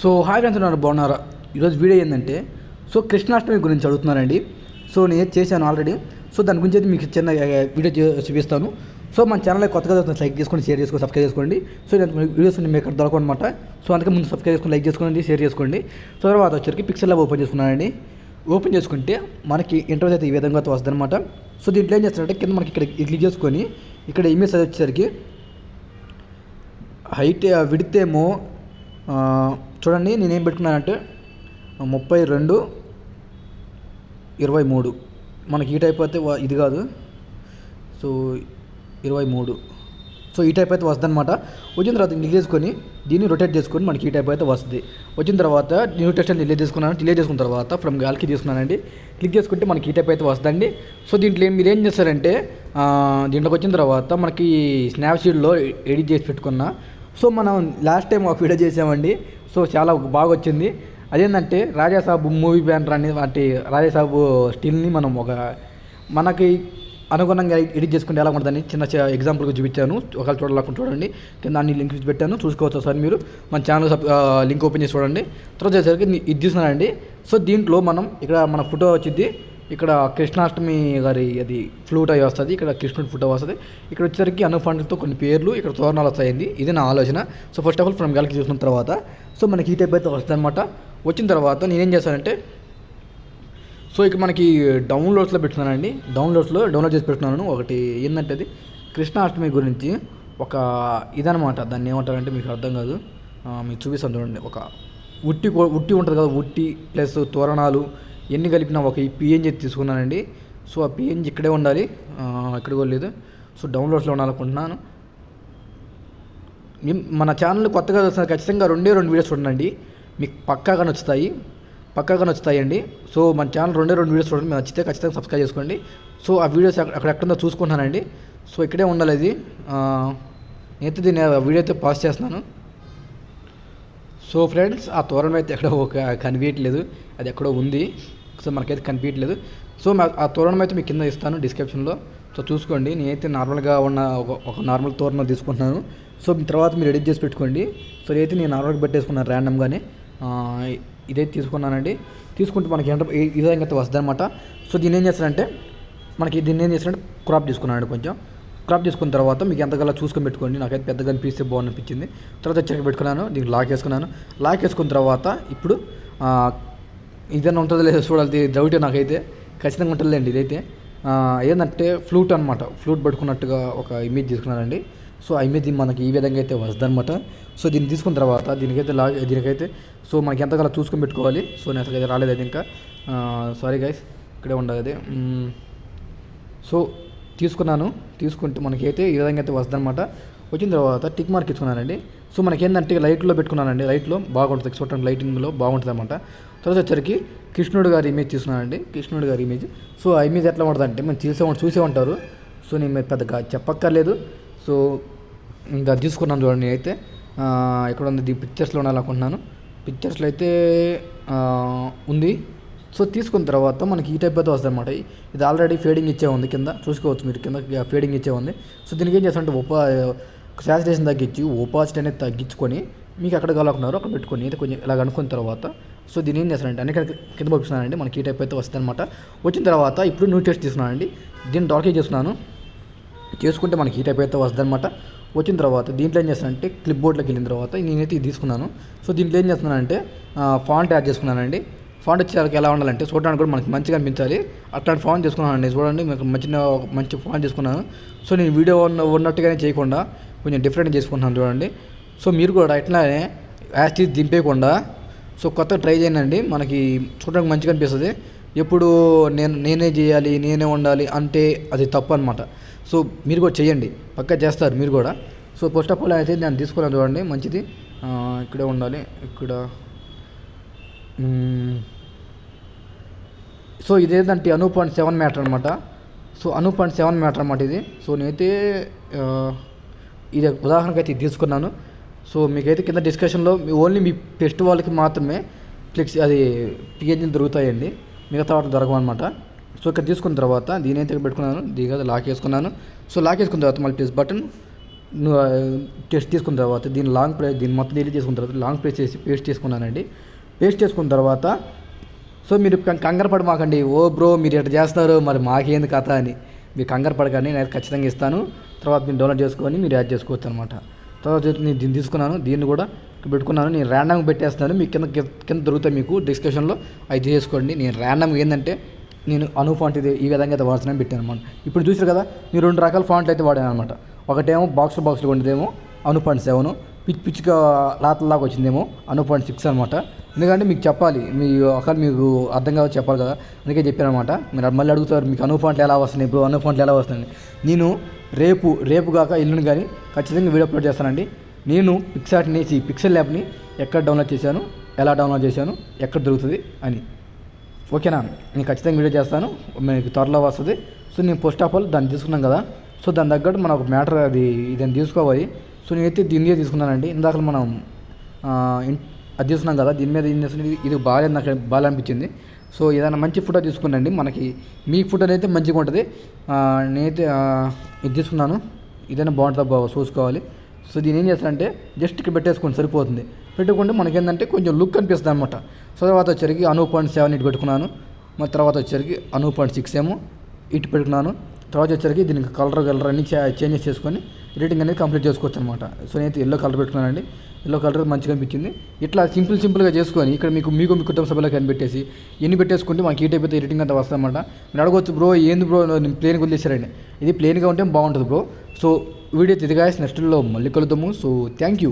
So hi friends ఉన్నారు బాగున్నారా. ఈరోజు వీడియో ఏంటంటే కృష్ణాష్టమి గురించి అడుగుతున్నానండి. నేను చేశాను ఆల్రెడీ. దాని గురించి అయితే మీకు చిన్న వీడియో చూపిస్తాను. మన ఛానల్ కొత్తగా లైక్ చేసుకోండి, షేర్ చేసుకోండి, సబ్స్క్రైబ్ చేసుకోండి. వీడియోస్ మీకు ఇక్కడ దొరకనమాట. అందుకే ముందు సబ్స్క్రైబ్ చేసుకొని లైక్ చేసుకోండి, షేర్ చేసుకోండి. తర్వాత వచ్చరికి పిక్సెల్ ల్యాబ్ ఓపెన్ చేసుకున్నానండి. ఓపెన్ చేసుకుంటే మనకి ఇంటర్వ్యూస్ అయితే ఈ విధంగా వస్తుంది అనమాట. దీంట్లో ఏం చేస్తారంటే కింద మనకి ఇక్కడ క్లిక్ చేసుకొని ఇక్కడ ఇమేజ్ వచ్చేసరికి హైట్ విడ్త్ ఏమో చూడండి, నేనేం పెట్టుకున్నానంటే 32/23 మనకి ఈ టైప్ అయితే ఇది కాదు. 23 ఈ టైప్ అయితే వస్తుంది అనమాట. వచ్చిన తర్వాత డిలీట్ చేసుకొని దీన్ని రొటేట్ చేసుకొని మనకి ఈ టైప్ అయితే వస్తుంది. వచ్చిన తర్వాత న్యూ టెక్స్ట్ అని డిలీట్ చేసుకున్న తర్వాత ఫ్రమ్ గాలికి తీసుకున్నానండి. క్లిక్ చేసుకుంటే మనకి ఈ టైప్ అయితే వస్తుందండి. దీంట్లో మీరు ఏం చేస్తారంటే దీంట్లోకి వచ్చిన తర్వాత మనకి స్నాప్సీడ్లో ఎడిట్ చేసి పెట్టుకున్నా. మనం లాస్ట్ టైం ఒక వీడియో చేసామండి. చాలా బాగా వచ్చింది. అదేంటంటే రాజాసాబ్ మూవీ బ్యానర్ అని వాటి రాజాసాబ్ స్టిల్ని మనం మనకి అనుగుణంగా ఎడిట్ చేసుకుంటే ఎలా ఉంటుందని చిన్న ఎగ్జాంపుల్గా చూపించాను. ఒకవేళ చూడాలనుకుంటే చూడండి, కింద అన్ని లింక్స్ పెట్టాను, చూసుకోవచ్చు సార్. మీరు మన ఛానల్ లింక్ ఓపెన్ చేసి చూడండి. తర్వాత వచ్చేసరికి ఇది చూస్తున్నానండి. దీంట్లో మనం ఇక్కడ మన ఫోటో వచ్చింది. ఇక్కడ కృష్ణాష్టమి గారి అది ఫ్లూట్ అయి వస్తుంది. ఇక్కడ కృష్ణుడి ఫోటో వస్తుంది. ఇక్కడ వచ్చేసరికి అనుఫండ్తో కొన్ని పేర్లు, ఇక్కడ తోరణాలు వస్తాయండి. ఇది నా ఆలోచన. ఫస్ట్ ఆఫ్ ఆల్ ఫ్రమ్ గాలికి చూసిన తర్వాత మనకి ఈ టైప్ అయితే వస్తుంది అనమాట. వచ్చిన తర్వాత నేనేం చేస్తానంటే ఇక్కడ మనకి డౌన్లోడ్స్లో పెట్టుకున్నానండి. డౌన్లోడ్ చేసి పెట్టుకున్నాను. ఒకటి ఏంటంటే అది కృష్ణాష్టమి గురించి ఒక ఇదనమాట. దాన్ని ఏమంటారంటే మీకు అర్థం కాదు, మీకు చూపిస్తాను చూడండి. ఒక ఉట్టి ఉంటుంది కదా, ఉట్టి ప్లస్ తోరణాలు ఎన్ని కలిపిన ఒక పిఎన్జీ తీసుకున్నానండి. ఆ పిఎన్జీ ఇక్కడే ఉండాలి, ఇక్కడ కూడా లేదు. డౌన్లోడ్స్లో ఉండాలనుకుంటున్నాను. మన ఛానల్ కొత్తగా వస్తున్నారు, ఖచ్చితంగా రెండే వీడియోస్ చూడండి, మీకు పక్కాగా నచ్చుతాయండి. మన ఛానల్ రెండే వీడియోస్ చూడండి, మీకు నచ్చితే ఖచ్చితంగా సబ్స్క్రైబ్ చేసుకోండి. ఆ వీడియోస్ అక్కడెక్కడో చూసుకుంటున్నానండి. ఇక్కడే ఉండాలి అది. నేనైతే దీన్ని వీడియో అయితే పాస్ చేస్తున్నాను. ఫ్రెండ్స్, ఆ తోరణం అయితే ఎక్కడో కనిపించట్లేదు, అది ఎక్కడో ఉంది. మనకైతే కనిపించట్లేదు. ఆ తోరణం అయితే మీకు కింద ఇస్తాను డిస్క్రిప్షన్లో. చూసుకోండి. నేనైతే నార్మల్గా ఉన్న ఒక నార్మల్ తోరణం తీసుకుంటున్నాను. తర్వాత మీరు ఎడిట్ చేసి పెట్టుకోండి. ఇదైతే నేను నార్మల్గా పెట్టేసుకున్నాను ర్యాండమ్గానే. ఇదైతే తీసుకున్నానండి. తీసుకుంటే మనకి ఈ విధంగా అయితే వస్తుంది అనమాట. దీన్ని ఏం చేస్తానంటే క్రాప్ తీసుకున్నానండి. కొంచెం క్రాప్ తీసుకున్న తర్వాత మీకు ఎంతగాలో చూసుకొని పెట్టుకోండి. నాకైతే పెద్దగా అనిపిస్తే బాగుంది అనిపించింది. తర్వాత చెక్ పెట్టుకున్నాను, దీనికి లాక్ వేసుకున్న తర్వాత ఇప్పుడు ఇదన్నా ఉంటుందో లేదో చూడాలి, డౌట్ నాకైతే. ఖచ్చితంగా ఉంటుందండి ఇదైతే. ఏంటంటే ఫ్లూట్ అనమాట, ఫ్లూట్ పట్టుకున్నట్టుగా ఒక ఇమేజ్ తీసుకున్నానండి. ఆ ఇమేజ్ మనకి ఈ విధంగా అయితే వస్తుంది అనమాట. దీన్ని తీసుకున్న తర్వాత దీనికైతే మనకి ఎంతగాలో చూసుకొని పెట్టుకోవాలి. నేను అసలు రాలేదు అది ఇంకా. సారీ గైస్, ఇక్కడే ఉండదు అది. తీసుకుంటే మనకైతే ఈ విధంగా అయితే వస్తుంది అనమాట. వచ్చిన తర్వాత టిక్ మార్క్ ఇచ్చుకున్నానండి. మనకి ఏంటంటే లైట్లో పెట్టుకున్నానండి. లైట్లో బాగుంటుంది, చూడటానికి లైటింగ్లో బాగుంటుంది అనమాట. తర్వాత వచ్చరికి కృష్ణుడు గారి ఇమేజ్ తీసుకున్నానండి. కృష్ణుడు గారి ఇమేజ్. ఆ ఇమేజ్ ఎట్లా ఉంటుంది అంటే మనం చూసే ఉంటారు. నేను పెద్దగా చెప్పక్కర్లేదు. ఇంకా తీసుకున్నాను చూడండి. అయితే ఎక్కడ ఉంది, దీని పిక్చర్స్లో ఉండాలనుకుంటున్నాను. పిక్చర్స్లో అయితే ఉంది. తీసుకున్న తర్వాత మనకి ఈ టైప్ అయితే వస్తుంది అనమాట. ఇది ఆల్రెడీ ఫేడింగ్ ఇచ్చే ఉంది, కింద చూసుకోవచ్చు మీరు, కింద ఫేడింగ్ ఇచ్చే ఉంది. దీనికి ఏం చేస్తామంటే సాచురేషన్ తగ్గించి ఓపాసిటీ అనేది తగ్గించుకొని మీకు ఎక్కడ కావాలనుకున్నారో అక్కడ పెట్టుకొని అయితే కొంచెం ఇలా అనుకున్న తర్వాత దీన్ని ఏం చేస్తానంటే అన్ని కింద పంపిస్తున్నానండి. మనకి ఈ టైప్ అయితే వస్తుంది అనమాట. వచ్చిన తర్వాత ఇప్పుడు న్యూ టెక్స్ట్ తీసుకున్నానండి. దీన్ని డార్కే చేసుకుంటే మనకి ఈ టైప్ అయితే వస్తుంది అనమాట. వచ్చిన తర్వాత దీంట్లో ఏం చేస్తానంటే క్లిప్ బోర్డ్లోకి వెళ్ళిన తర్వాత నేనైతే ఇది తీసుకున్నాను. దీంట్లో ఏం చేస్తున్నానంటే ఫాంట్ యాడ్ చేసుకున్నానండి. ఫాంట్ వచ్చేసరికి ఎలా ఉండాలంటే చూడడానికి కూడా మనకి మంచిగా అనిపించాలి, అట్లాంటి ఫాంట్ చేసుకున్నానండి. చూడండి, మీకు మంచి ఫాంట్ చేసుకున్నాను. నేను వీడియో ఉన్నట్టుగానే చేయకుండా కొంచెం డిఫరెంట్ చేసుకుంటున్నాను చూడండి. మీరు కూడా ఇట్లానే యాస్టీస్ దింపేయకుండా కొత్తగా ట్రై చేయండి. మనకి చూడడానికి మంచిగా అనిపిస్తుంది. ఎప్పుడు నేనే చేయాలి, నేనే ఉండాలి అంటే అది తప్పు అనమాట. మీరు కూడా చేయండి, పక్కా చేస్తారు మీరు కూడా. ఫస్ట్ ఆఫ్ ఆల్ అయితే నేను తీసుకున్నాను చూడండి, మంచిది. ఇక్కడే ఉండాలి, ఇక్కడ. ఇదేంటంటే Anup పాయింట్ 7 మ్యాటర్ అనమాట. Anup పాయింట్ 7 మ్యాటర్ అనమాట ఇది. నేనైతే ఇది ఉదాహరణకు అయితే తీసుకున్నాను. మీకైతే కింద డిస్కషన్లో ఓన్లీ మీ పెస్ట్ వాళ్ళకి మాత్రమే అది పిఎన్జీలు దొరుకుతాయండి, మిగతా వాటికి దొరకవన్నమాట. ఇక్కడ తీసుకున్న తర్వాత దీని అయితే పెట్టుకున్నాను, దీని లాక్ వేసుకున్నాను. లాక్ వేసుకున్న తర్వాత మళ్ళీ ప్లస్ బటన్ టెస్ట్ తీసుకున్న తర్వాత దీన్ని మొత్తం డిలీట్ చేసుకున్న తర్వాత లాంగ్ ప్రెస్ చేసి పేస్ట్ చేసుకున్నానండి. పేస్ట్ చేసుకున్న తర్వాత సో మీరు కంగారు పడి మాకండి, ఓ బ్రో మీరు ఎట్లా చేస్తారు మరి మాకేంది కథ అని మీరు కంగారు పడకండి, నేను ఖచ్చితంగా ఇస్తాను. తర్వాత మీరు డౌన్లోడ్ చేసుకొని మీరు యాడ్ చేసుకోవచ్చు అనమాట. తర్వాత నేను దీన్ని తీసుకున్నాను, దీన్ని కూడా పెట్టుకున్నాను. నేను ర్యాండమ్గా పెట్టేస్తున్నాను, మీకు కింద దొరుకుతాయి మీకు డిస్క్రిప్షన్లో అవి చేసుకోండి. నేను ర్యాండమ్గా ఏంటంటే నేను అను ఫాంట్ ఇది ఈ విధంగా అయితే వాడుతున్నాను పెట్టాను అనమాట. ఇప్పుడు చూసారు కదా, నేను 2 రకాల ఫాంట్లు అయితే వాడాను అనమాట. ఒకటేమో బాక్స్లో ఉండేదేమో అను ఫాంట్ 7, పిచ్చిగా లాతలాగా వచ్చిందేమో అను ఫాంట్ 6 అనమాట. ఎందుకంటే మీకు చెప్పాలి, మీకు అర్థం కావచ్చు చెప్పాలి కదా, అందుకే చెప్పాను అనమాట. మీరు మళ్ళీ అడుగుతారు మీకు అను ఫాంట్లు ఎలా వస్తున్నాయి ఇప్పుడు, అను ఫాంట్లు ఎలా వస్తున్నాయి. నేను రేపు కాక ఎల్లుండి కానీ ఖచ్చితంగా వీడియో అప్లోడ్ చేస్తానండి. నేను పిక్సెల్ ల్యాబ్ని ఎక్కడ డౌన్లోడ్ చేశాను, ఎలా డౌన్లోడ్ చేశాను, ఎక్కడ దొరుకుతుంది అని, ఓకేనా. నేను ఖచ్చితంగా వీడియో చేస్తాను, మీకు త్వరలో వస్తుంది. సో నేను ఫస్ట్ ఆఫ్ ఆల్ దాన్ని తీసుకున్నాం కదా, సో దాని తగ్గట్టు మనం ఒక మ్యాటర్ ఇదని తీసుకోవాలి. సో నేనైతే దీనిదే తీసుకున్నానండి. ఇందాక మనం అది తీసుకున్నాం కదా, దీని మీద ఏం చేస్తుంది, ఇది నాకు బాగా అనిపించింది. సో ఏదైనా మంచి ఫోటో తీసుకున్నాండి, మనకి మీ ఫోటో అయితే మంచిగా ఉంటుంది. నేనైతే ఇది తీసుకున్నాను, ఇదైనా బాగుంటుందా చూసుకోవాలి. సో దీని ఏం చేస్తానంటే జస్ట్ ఇక్కడ పెట్టేసుకోండి సరిపోతుంది. పెట్టుకుంటే మనకేంటంటే కొంచెం లుక్ అనిపిస్తుంది అనమాట. సో తర్వాత వచ్చరికి అను పాయింట్ 7 ఇటు పెట్టుకున్నాను, మరి తర్వాత వచ్చరికి అను పాయింట్ 6 ఏమో ఇటు పెట్టుకున్నాను. తర్వాత వచ్చరికి దీనికి కలర్ అన్ని చేంజెస్ చేసుకొని ఎడిటింగ్ అనేది కంప్లీట్ చేసుకోవచ్చు అనమాట. సో నేనైతే ఎల్లో కలర్ పెట్టుకున్నానండి, ఎల్లో కలర్ మంచిగా అనిపించింది. ఇట్లా సింపుల్గా చేసుకొని ఇక్కడ మీ కుటుంబ సభ్యులకు కనిపెట్టేసి ఎన్ని పెట్టేసుకుంటే మాకు ఈ టైప్ అయితే ఎడిటింగ్ అంతా వస్తుందన్నమాట. మీరు అడగవచ్చు బ్రో ఏంది బ్రో ప్లేన్గా వదిలేసారండి, ఇది ప్లేన్గా ఉంటే బాగుంటుంది బ్రో. సో వీడియో తిరిగా నెక్స్ట్లో మళ్ళీ కలుద్దాము. So thank you.